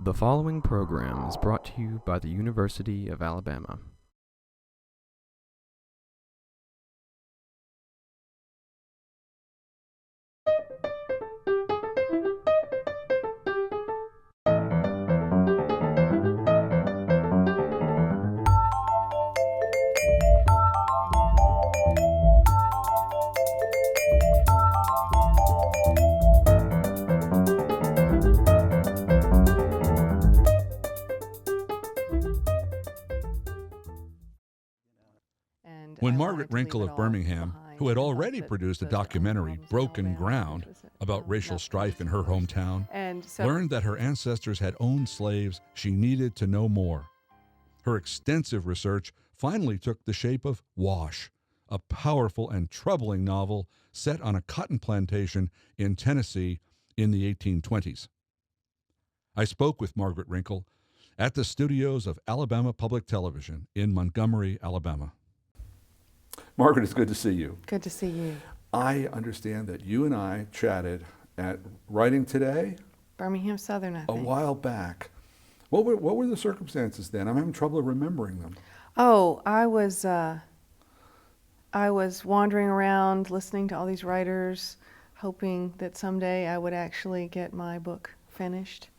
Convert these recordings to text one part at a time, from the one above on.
The following program is brought to you by the University of Alabama. When Margaret Wrinkle of Birmingham, who had already produced a documentary, Broken Ground, about racial strife in her hometown, learned that her ancestors had owned slaves, she needed to know more. Her extensive research finally took the shape of Wash, a powerful and troubling novel set on a cotton plantation in Tennessee in the 1820s. I spoke with Margaret Wrinkle at the studios of Alabama Public Television in Montgomery, Alabama. Margaret, it's good to see you. Good to see you. I understand that you and I chatted at Writing Today Birmingham Southern, I a think. while back. What were the circumstances then? I'm having trouble remembering them. Oh, I was wandering around listening to all these writers, hoping that someday I would actually get my book finished.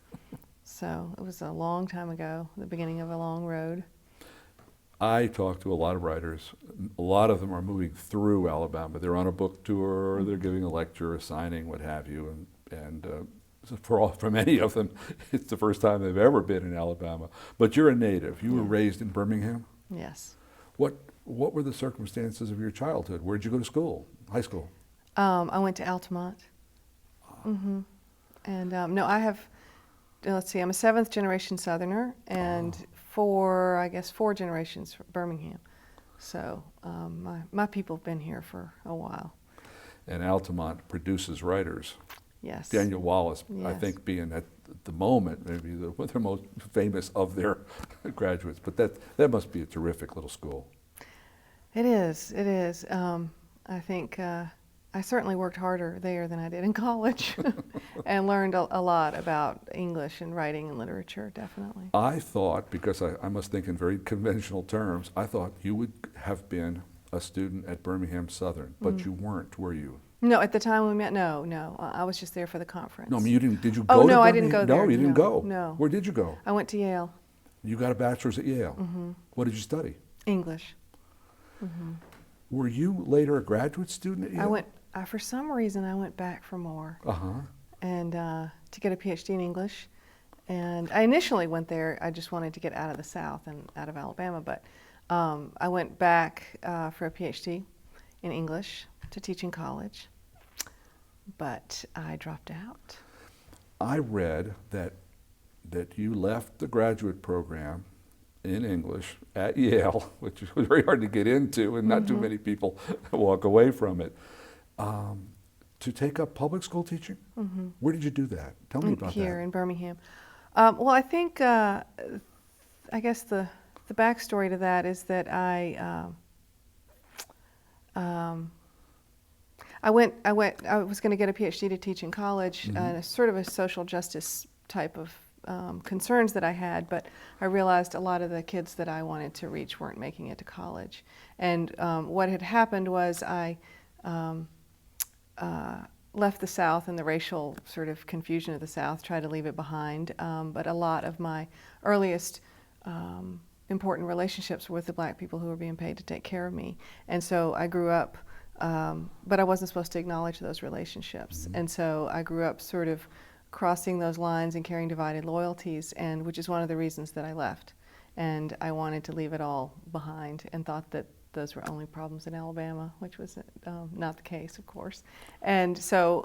So it was a long time ago, the beginning of a long road. I talked to a lot of writers. A lot of them are moving through Alabama. They're on a book tour, or they're giving a lecture, a signing, what have you. And so for many of them, it's the first time they've ever been in Alabama. But you're a native. You were raised in Birmingham? Yes. What were the circumstances of your childhood? Where'd you go to school, high school? I went to Altamont. Mm-hmm. And no, I have, let's see, I'm a seventh generation Southerner, and four generations from Birmingham. So my people have been here for a while. And Altamont produces writers. Yes. Daniel Wallace, Yes. I think, being at the moment maybe one of the most famous of their graduates. But that must be a terrific little school. It is. It is. I think I certainly worked harder there than I did in college, and learned a lot about English and writing and literature, definitely. I thought, because I must think in very conventional terms, I thought you would have been a student at Birmingham Southern, but you weren't, were you? No, at the time we met, no. I was just there for the conference. No, I mean, you didn't. Did you go Oh, to no, I Birmingham? didn't go there. No, you didn't go. No. Where did you go? I went to Yale. You got a bachelor's at Yale. Mm-hmm. What did you study? English. Mm-hmm. Were you later a graduate student at Yale? For some reason, I went back for more. And to get a PhD in English. And I initially went there, I just wanted to get out of the South and out of Alabama, but I went back for a PhD in English to teach in college, but I dropped out. I read that you left the graduate program in English at Yale, which was very hard to get into, and not too many people walk away from it, to take up public school teaching. Where did you do that? Tell me about that. Here in Birmingham. Well, I think, I guess the backstory to that is that I was going to get a PhD to teach in college, sort of a social justice type of concerns that I had, but I realized a lot of the kids that I wanted to reach weren't making it to college. And what had happened was I left the South and the racial sort of confusion of the South, tried to leave it behind, but a lot of my earliest important relationships were with the black people who were being paid to take care of me. And so I grew up, but I wasn't supposed to acknowledge those relationships. And so I grew up sort of crossing those lines and carrying divided loyalties, and which is one of the reasons that I left. And I wanted to leave it all behind and thought that those were only problems in Alabama, which was not the case, of course. And so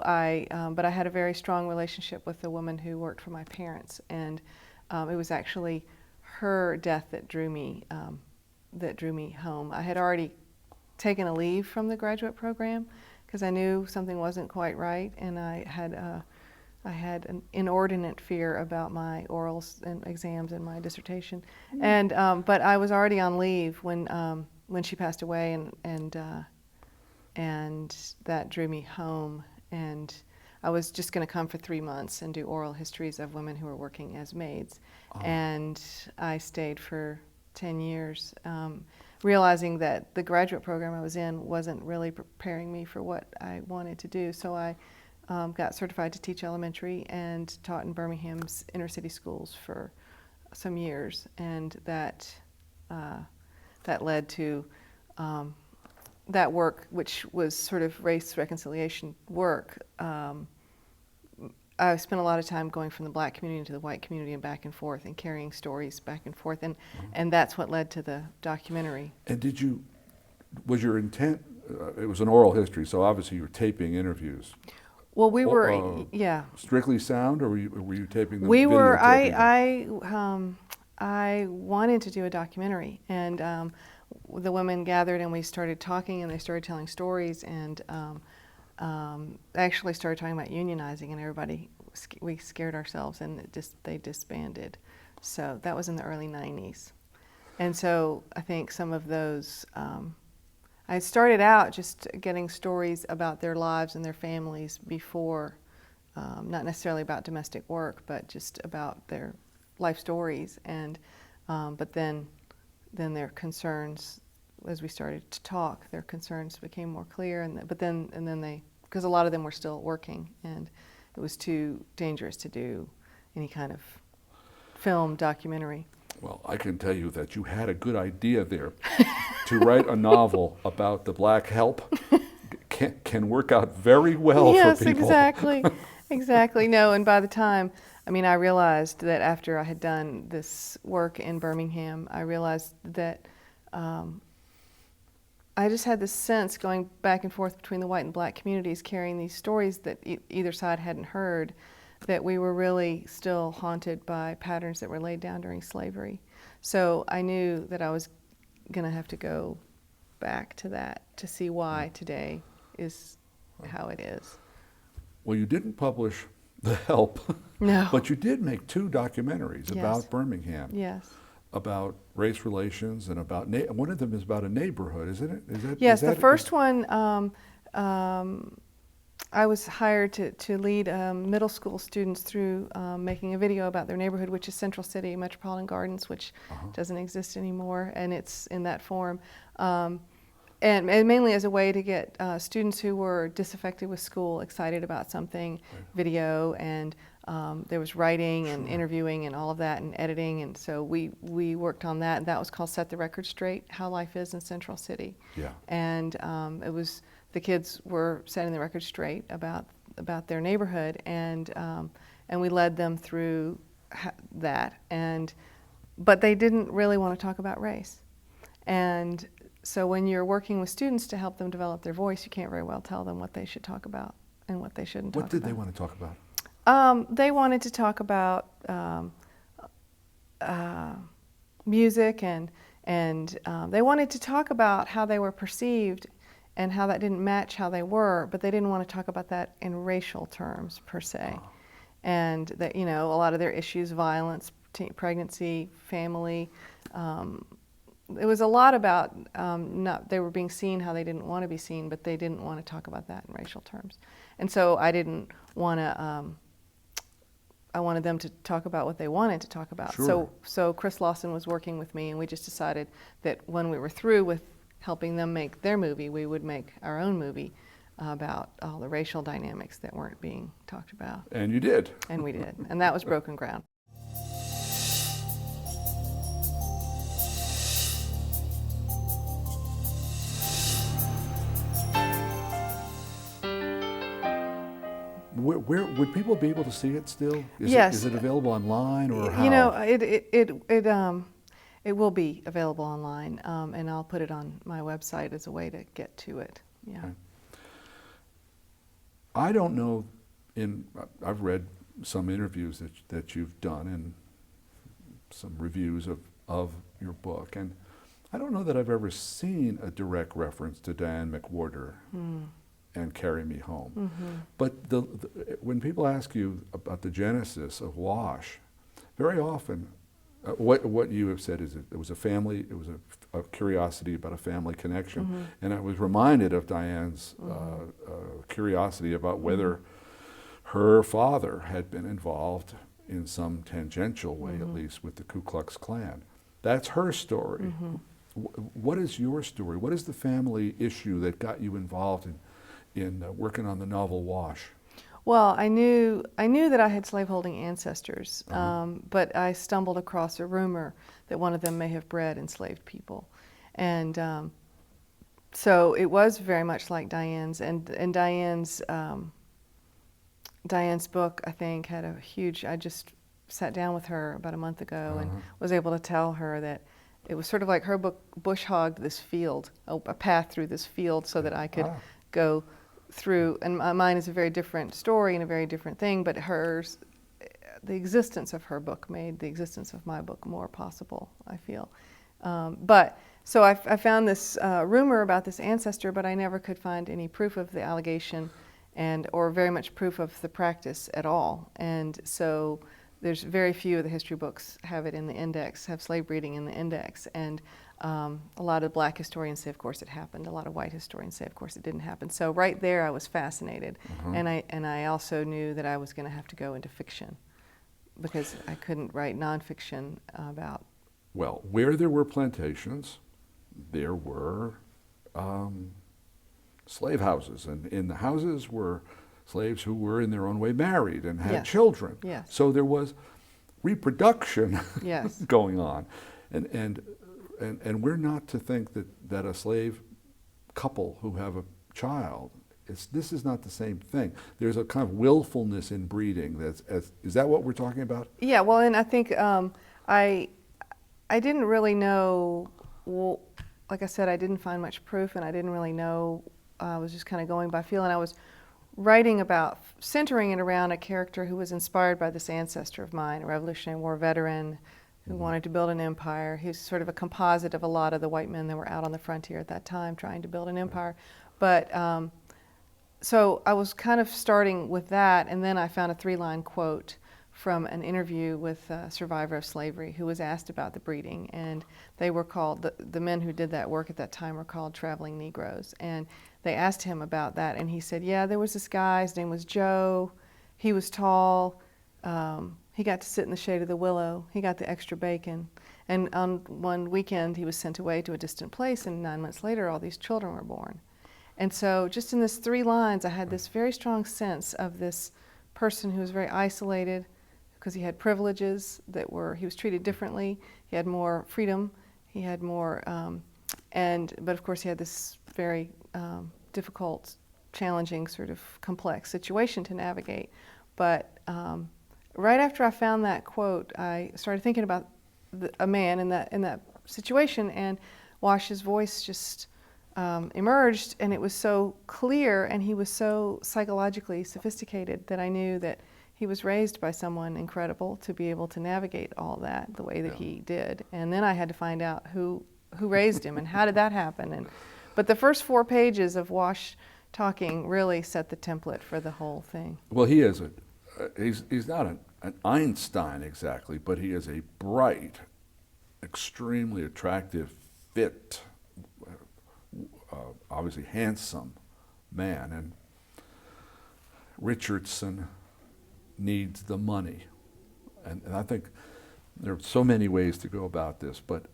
but I had a very strong relationship with the woman who worked for my parents, and it was actually her death that drew me home. I had already taken a leave from the graduate program because I knew something wasn't quite right, and I had an inordinate fear about my orals and exams and my dissertation. And but I was already on leave when she passed away, and that drew me home. And I was just going to come for 3 months and do oral histories of women who were working as maids. Oh. And I stayed for 10 years, realizing that the graduate program I was in wasn't really preparing me for what I wanted to do. So I got certified to teach elementary and taught in Birmingham's inner city schools for some years, and that led to that work, which was sort of race reconciliation work. I spent a lot of time going from the black community to the white community and back and forth, and carrying stories back and forth, and that's what led to the documentary. And was your intent, it was an oral history, so obviously you were taping interviews. Well, we were, yeah. Strictly sound, or were you taping them? We were, I wanted to do a documentary, and the women gathered and we started talking, and they started telling stories, and actually started talking about unionizing, and we scared ourselves, and they disbanded. So that was in the early 90s. And so I think some of those, I started out just getting stories about their lives and their families before, not necessarily about domestic work, but just about their life stories. And but then their concerns, as we started to talk, their concerns became more clear. And then they, because a lot of them were still working, and it was too dangerous to do any kind of film documentary. Well, I can tell you that you had a good idea there. To write a novel about the black help can work out very well for people. Yes, exactly. Exactly. No, and by the time, I realized that after I had done this work in Birmingham, I realized that I just had this sense going back and forth between the white and black communities, carrying these stories that either side hadn't heard, that we were really still haunted by patterns that were laid down during slavery. So I knew that I was going to have to go back to that to see why today is how it is. Well, you didn't publish The Help, no, but you did make 2 documentaries about Birmingham. Yes. About race relations, and about one of them is about a neighborhood, isn't it? Yes, the first one, I was hired to lead middle school students through making a video about their neighborhood, which is Central City Metropolitan Gardens, which doesn't exist anymore, and it's in that form. And mainly as a way to get students who were disaffected with school excited about something, video, and there was writing and interviewing and all of that, and editing, and so we worked on that, and that was called Set the Record Straight, How Life Is in Central City. Yeah. And it was, the kids were setting the record straight about their neighborhood, and we led them through that, but they didn't really want to talk about race. And so when you're working with students to help them develop their voice, you can't very well tell them what they should talk about and what they shouldn't talk about. What did they want to talk about? They wanted to talk about music, and they wanted to talk about how they were perceived and how that didn't match how they were, but they didn't want to talk about that in racial terms per se. And that, a lot of their issues, violence, pregnancy, family, it was a lot about they were being seen how they didn't want to be seen, but they didn't want to talk about that in racial terms. And so I didn't want to, I wanted them to talk about what they wanted to talk about. Sure. So Chris Lawson was working with me, and we just decided that when we were through with helping them make their movie, we would make our own movie about all the racial dynamics that weren't being talked about. And you did. And we did. And that was Broken Ground. Where would people be able to see it still? Yes. Is it available online, or how? It will be available online, and I'll put it on my website as a way to get to it. Yeah. Okay. I don't know. I've read some interviews that you've done and some reviews of your book, and I don't know that I've ever seen a direct reference to Diane McWhorter and Carry Me Home. Mm-hmm. But when people ask you about the genesis of WASH, very often what you have said is it was a family, it was a curiosity about a family connection, and I was reminded of Diane's curiosity about whether her father had been involved in some tangential way, at least, with the Ku Klux Klan. That's her story. What is your story? What is the family issue that got you involved in working on the novel Wash? Well, I knew that I had slaveholding ancestors, but I stumbled across a rumor that one of them may have bred enslaved people, and so it was very much like Diane's. And Diane's book, I think, had a huge. I just sat down with her about a month ago and was able to tell her that it was sort of like her book bush hogged this field, a path through this field, so that I could go through. And mine is a very different story and a very different thing, but hers, the existence of her book made the existence of my book more possible, I feel. So I found this rumor about this ancestor, but I never could find any proof of the allegation or very much proof of the practice at all. And so there's very few of the history books have it in the index, have slave breeding in the index. And a lot of black historians say, of course, it happened. A lot of white historians say, of course, it didn't happen. So right there, I was fascinated. And I also knew that I was going to have to go into fiction because I couldn't write nonfiction about. Well, where there were plantations, there were slave houses. And in the houses were slaves who were in their own way married and had children. Yes. So there was reproduction going on. And we're not to think that a slave couple who have a child, this is not the same thing. There's a kind of willfulness in breeding. Is that what we're talking about? Yeah, well, and I think I didn't really know, like I said, I didn't find much proof, and I didn't really know. I was just kind of going by feel, and I was writing about, centering it around a character who was inspired by this ancestor of mine, a Revolutionary War veteran who wanted to build an empire. He's sort of a composite of a lot of the white men that were out on the frontier at that time trying to build an empire. But so I was kind of starting with that, and then I found a 3-line quote from an interview with a survivor of slavery who was asked about the breeding, and they were called, the men who did that work at that time were called traveling Negroes, and they asked him about that, and he said, yeah, there was this guy, his name was Joe, he was tall, he got to sit in the shade of the willow, he got the extra bacon, and on one weekend he was sent away to a distant place, and 9 months later all these children were born. And so just in this 3 lines I had this very strong sense of this person who was very isolated, because he had privileges he was treated differently, he had more freedom, he had more, but of course he had this very difficult, challenging, sort of complex situation to navigate. But right after I found that quote, I started thinking about a man in that situation, and Wash's voice just emerged, and it was so clear, and he was so psychologically sophisticated that I knew that he was raised by someone incredible to be able to navigate all that the way that he did. And then I had to find out who raised him and how did that happen. But the first 4 pages of Wash talking really set the template for the whole thing. Well, he is he's not an Einstein exactly, but he is a bright, extremely attractive, fit, obviously handsome man. And Richardson needs the money. And I think there are so many ways to go about this, but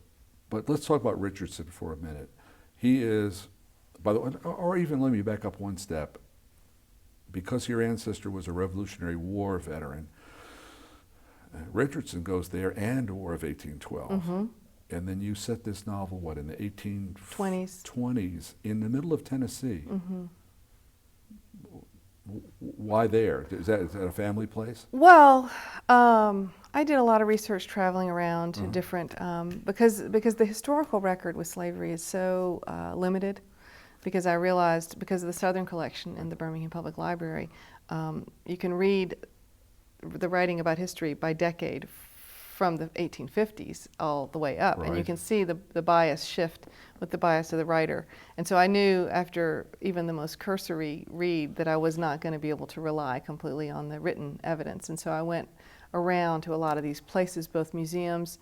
let's talk about Richardson for a minute. He is, by the way, or even let me back up one step. Because your ancestor was a Revolutionary War veteran, Richardson goes there and the War of 1812. And then you set this novel, in the 1820s, in the middle of Tennessee. Why there? Is that a family place? Well, I did a lot of research traveling around to different, because the historical record with slavery is so limited, because I realized, because of the Southern collection in the Birmingham Public Library, you can read the writing about history by decade from the 1850s all the way up, and you can see the bias shift with the bias of the writer. And so I knew after even the most cursory read that I was not going to be able to rely completely on the written evidence. And so I went around to a lot of these places, both museums,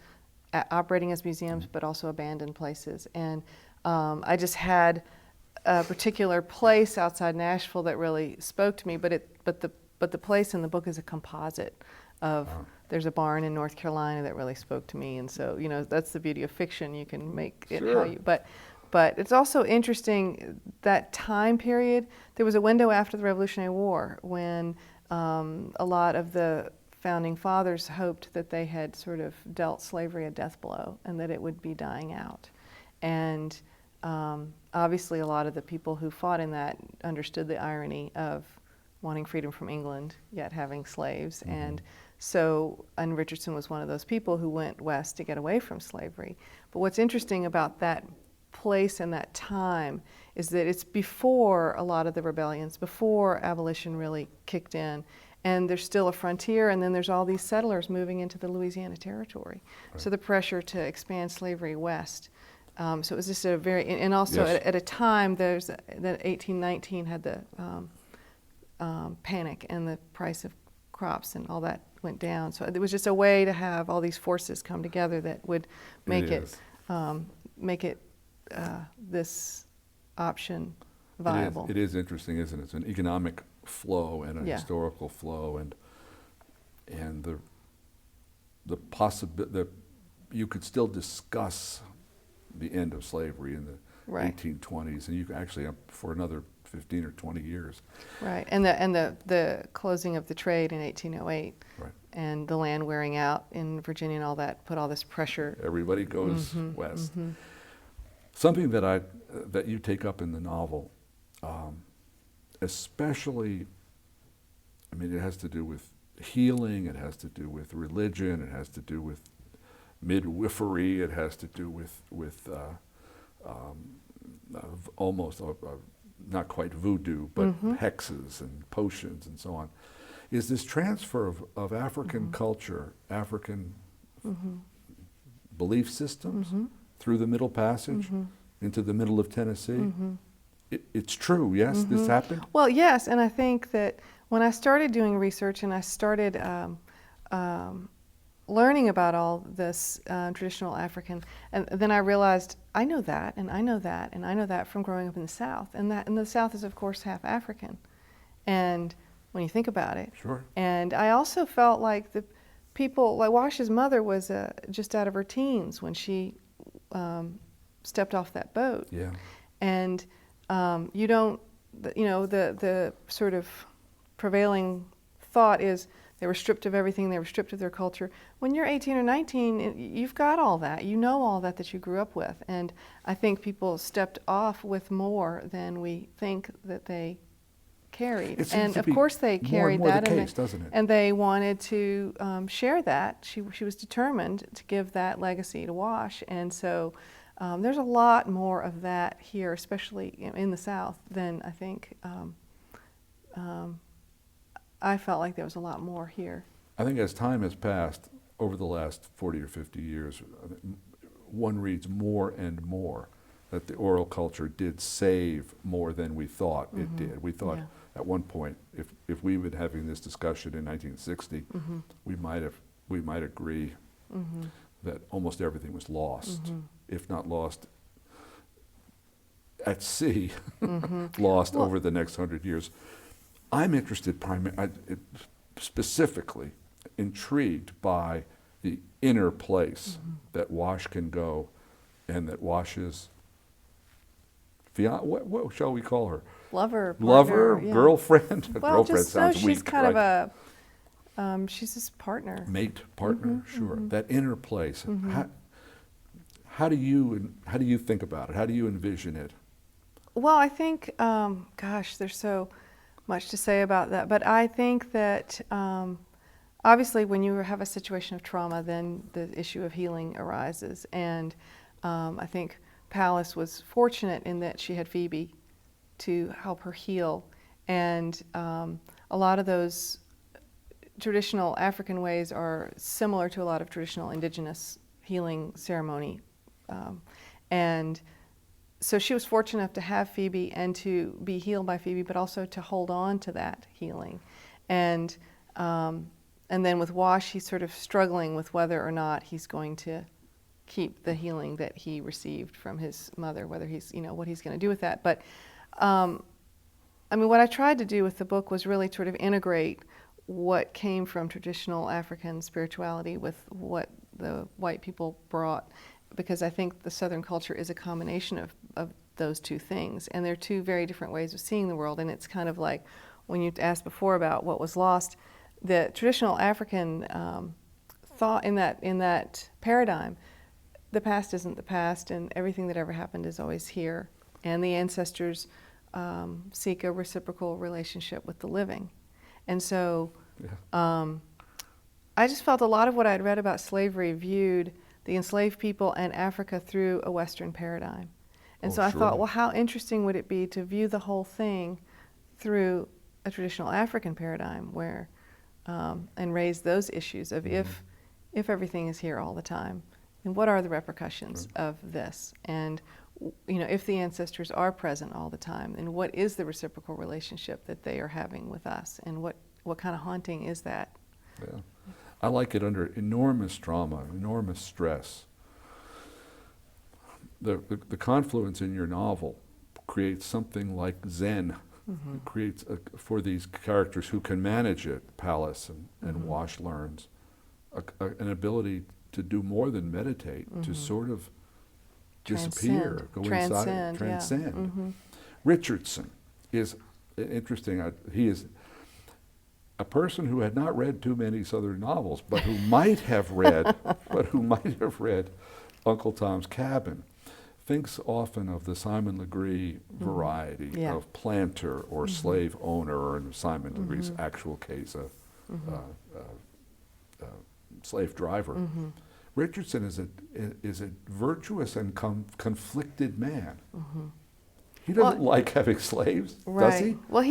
operating as museums, but also abandoned places. And I just had a particular place outside Nashville that really spoke to me, but but the place in the book is a composite of, there's a barn in North Carolina that really spoke to me, and so, that's the beauty of fiction. You can make it how you, but it's also interesting, that time period, there was a window after the Revolutionary War when a lot of the founding fathers hoped that they had sort of dealt slavery a death blow and that it would be dying out. And obviously a lot of the people who fought in that understood the irony of wanting freedom from England, yet having slaves. And Richardson was one of those people who went west to get away from slavery. But what's interesting about that place and that time is that it's before a lot of the rebellions, before abolition really kicked in. And there's still a frontier, and then there's all these settlers moving into the Louisiana Territory. Right. So the pressure to expand slavery west. So it was just a very, and also at a time, that 1819 had the panic and the price of crops and all that went down. So it was just a way to have all these forces come together that would make it this option viable. It is interesting, isn't it? It's an economic flow and a historical flow, and the possibility that you could still discuss the end of slavery in the 1820s, and you could actually for another 15 or 20 years. Right, and the closing of the trade in 1808, and the land wearing out in Virginia and all that put all this pressure. Everybody goes west. Something that you take up in the novel, especially, I mean, it has to do with healing, it has to do with religion, it has to do with midwifery, it has to do with almost not quite voodoo, but hexes and potions and so on, is this transfer of African culture, African belief systems through the Middle Passage into the middle of Tennessee. It's true, yes, this happened? Well, yes, and I think that when I started doing research and I started learning about all this traditional African, and then I realized I know that, and I know that, and I know that from growing up in the South, and the South is of course half African, and when you think about it. Sure. And I also felt like the people, like Wash's mother was just out of her teens when she stepped off that boat. Yeah. And you don't, the sort of prevailing thought is they were stripped of everything, they were stripped of their culture. When you're 18 or 19, you've got all that. You know all that you grew up with. And I think people stepped off with more than we think that they carried. And of course they carried that, and they wanted to share that. She was determined to give that legacy to Wash. And so there's a lot more of that here, especially in the South, than I think I felt like there was a lot more here. I think as time has passed over the last 40 or 50 years, one reads more and more that the oral culture did save more than we thought it did. We thought at one point, if we were having this discussion in 1960, we might agree that almost everything was lost, if not lost at sea, lost over the next 100 years. I'm interested specifically intrigued by the inner place that Wash can go, and that Wash's what shall we call her? Lover, girlfriend. Well, girlfriend sounds she's weak, kind right? of she's his partner. Mate, partner, sure. That inner place. How do you think about it? How do you envision it? Well, I think, gosh, there's so much to say about that. But I think that obviously when you have a situation of trauma, then the issue of healing arises. And I think Pallas was fortunate in that she had Phoebe to help her heal. And a lot of those traditional African ways are similar to a lot of traditional indigenous healing ceremony. And so she was fortunate enough to have Phoebe and to be healed by Phoebe, but also to hold on to that healing. And then with Wash, he's sort of struggling with whether or not he's going to keep the healing that he received from his mother, whether he's, what he's going to do with that. But I mean, what I tried to do with the book was really sort of integrate what came from traditional African spirituality with what the white people brought, because I think the Southern culture is a combination of those two things, and they're two very different ways of seeing the world. And it's kind of like when you asked before about what was lost, the traditional African thought in that paradigm, the past isn't the past, and everything that ever happened is always here, and the ancestors seek a reciprocal relationship with the living. And so I just felt a lot of what I'd read about slavery viewed the enslaved people and Africa through a Western paradigm. And so I thought, well, how interesting would it be to view the whole thing through a traditional African paradigm, where and raise those issues of if everything is here all the time, and what are the repercussions of this? And if the ancestors are present all the time, and what is the reciprocal relationship that they are having with us, and what kind of haunting is that? Yeah. I like it under enormous trauma, enormous stress. The confluence in your novel creates something like Zen. It creates for these characters who can manage it, Palace and Wash learns, an ability to do more than meditate, to sort of disappear, go inside, transcend. Yeah. Richardson is interesting. He is a person who had not read too many Southern novels, but who might have read, Uncle Tom's Cabin. Thinks often of the Simon Legree variety of planter or slave owner, or in Simon Legree's actual case, a slave driver. Richardson is a virtuous and conflicted man. He doesn't like having slaves, does he? Well,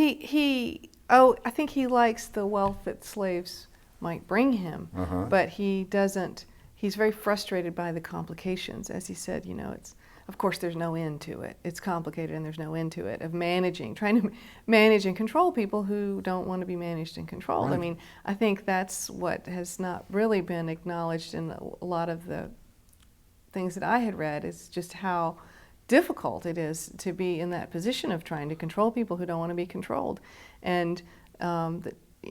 I think he likes the wealth that slaves might bring him, but he doesn't. He's very frustrated by the complications, as he said. It's. Of course, there's no end to it. It's complicated, and there's no end to it, of trying to manage and control people who don't want to be managed and controlled. Right. I mean, I think that's what has not really been acknowledged in a lot of the things that I had read, is just how difficult it is to be in that position of trying to control people who don't want to be controlled. And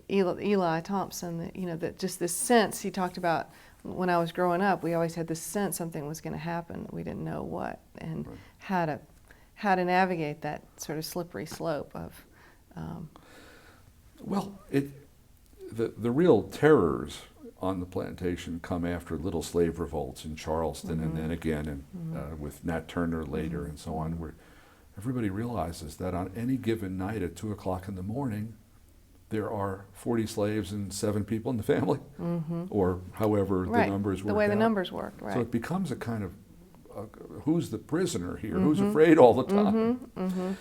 Eli Thompson, that just this sense he talked about. When I was growing up, we always had this sense something was going to happen. We didn't know what, and how to navigate that sort of slippery slope of. The real terrors on the plantation come after little slave revolts in Charleston, and then again with Nat Turner later, and so on, where everybody realizes that on any given night at 2 o'clock in the morning, there are 40 slaves and 7 people in the family, or however the numbers work. The way out. the numbers work, right. So it becomes a kind of, who's the prisoner here? Who's afraid all the time?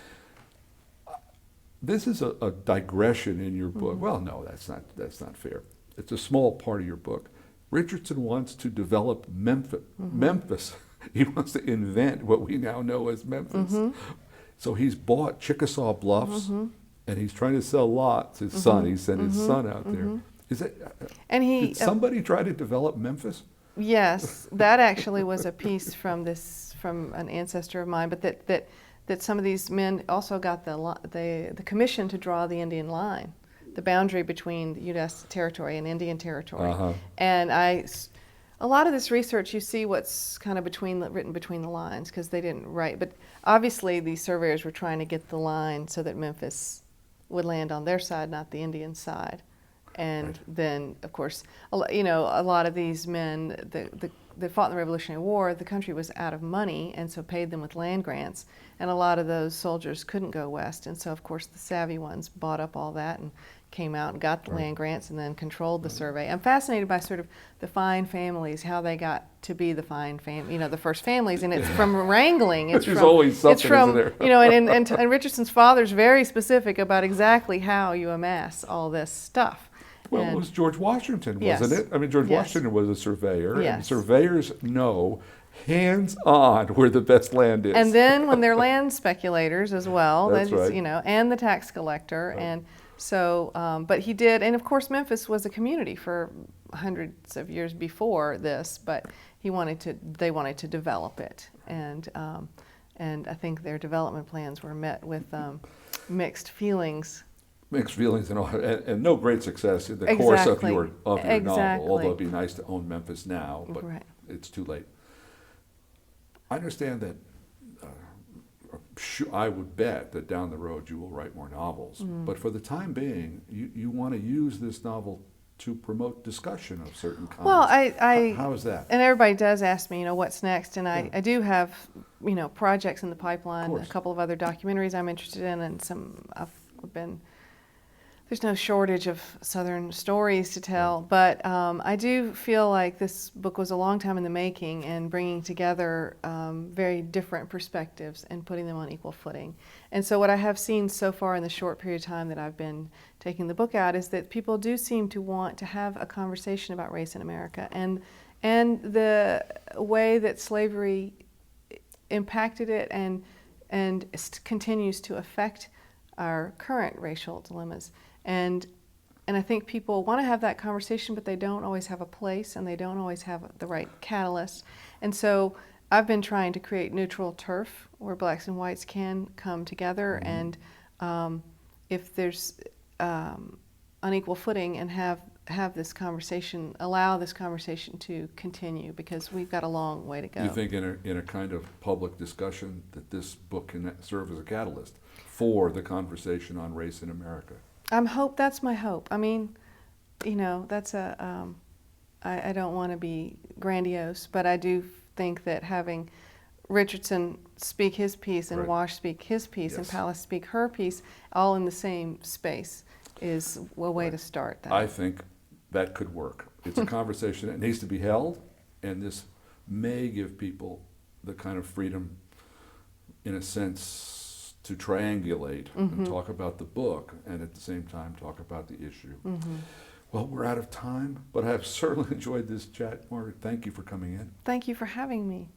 This is a digression in your book. Well, no, that's not fair. It's a small part of your book. Richardson wants to develop Memphis. He wants to invent what we now know as Memphis. So he's bought Chickasaw Bluffs, and he's trying to sell lots. His son, he sent his son out there. Did somebody try to develop Memphis? Yes, that actually was a piece from an ancestor of mine, but that some of these men also got the commission to draw the Indian line, the boundary between the U.S. territory and Indian territory. And a lot of this research, you see what's kind of written between the lines, because they didn't write. But obviously, these surveyors were trying to get the line so that Memphis would land on their side, not the Indian side. And then, of course, a lot of these men that fought in the Revolutionary War, the country was out of money, and so paid them with land grants. And a lot of those soldiers couldn't go west, and so, of course, the savvy ones bought up all that and came out and got the land grants and then controlled the survey. I'm fascinated by sort of the fine families, how they got to be the fine the first families, and it's from wrangling. There's always something, isn't there? And Richardson's father's very specific about exactly how you amass all this stuff. Well, it was George Washington, wasn't it? I mean, George Washington was a surveyor, and surveyors know hands-on where the best land is. And then when they're land speculators as well, That's right. And the tax collector, and so, but he did, and of course Memphis was a community for hundreds of years before this, but they wanted to develop it, and I think their development plans were met with mixed feelings. Mixed feelings and no great success in the course of your Exactly. novel, although it'd be nice to own Memphis now, but Right. it's too late. I understand that, I would bet that down the road you will write more novels, but for the time being, you want to use this novel to promote discussion of certain kinds. Well, how is that? And everybody does ask me, what's next, and Yeah. I do have, projects in the pipeline, Of a course. couple of other documentaries I'm interested in, and there's no shortage of Southern stories to tell, but I do feel like this book was a long time in the making and bringing together very different perspectives and putting them on equal footing. And so what I have seen so far in the short period of time that I've been taking the book out is that people do seem to want to have a conversation about race in America and the way that slavery impacted it and continues to affect our current racial dilemmas. And I think people want to have that conversation, but they don't always have a place and they don't always have the right catalyst. And so I've been trying to create neutral turf where blacks and whites can come together and if there's unequal footing and have this conversation, allow this conversation to continue because we've got a long way to go. Do you think in a kind of public discussion that this book can serve as a catalyst for the conversation on race in America? That's my hope. I mean, that's I don't want to be grandiose, but I do think that having Richardson speak his piece and Right. Wash speak his piece and Yes. Pallas speak her piece, all in the same space, is a way to start that. I think that could work. It's a conversation that needs to be held, and this may give people the kind of freedom, in a sense, to triangulate and talk about the book and at the same time talk about the issue. Well, we're out of time, but I've certainly enjoyed this chat. Margaret, thank you for coming in. Thank you for having me.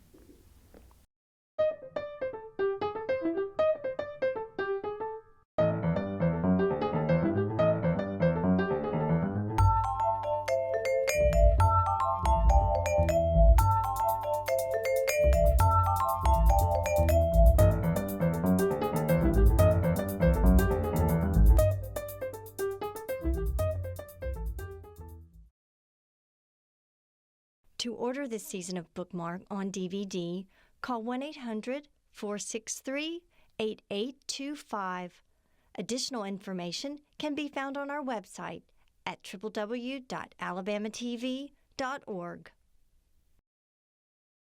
To order this season of Bookmark on DVD, call 1-800-463-8825. Additional information can be found on our website at www.alabamatv.org.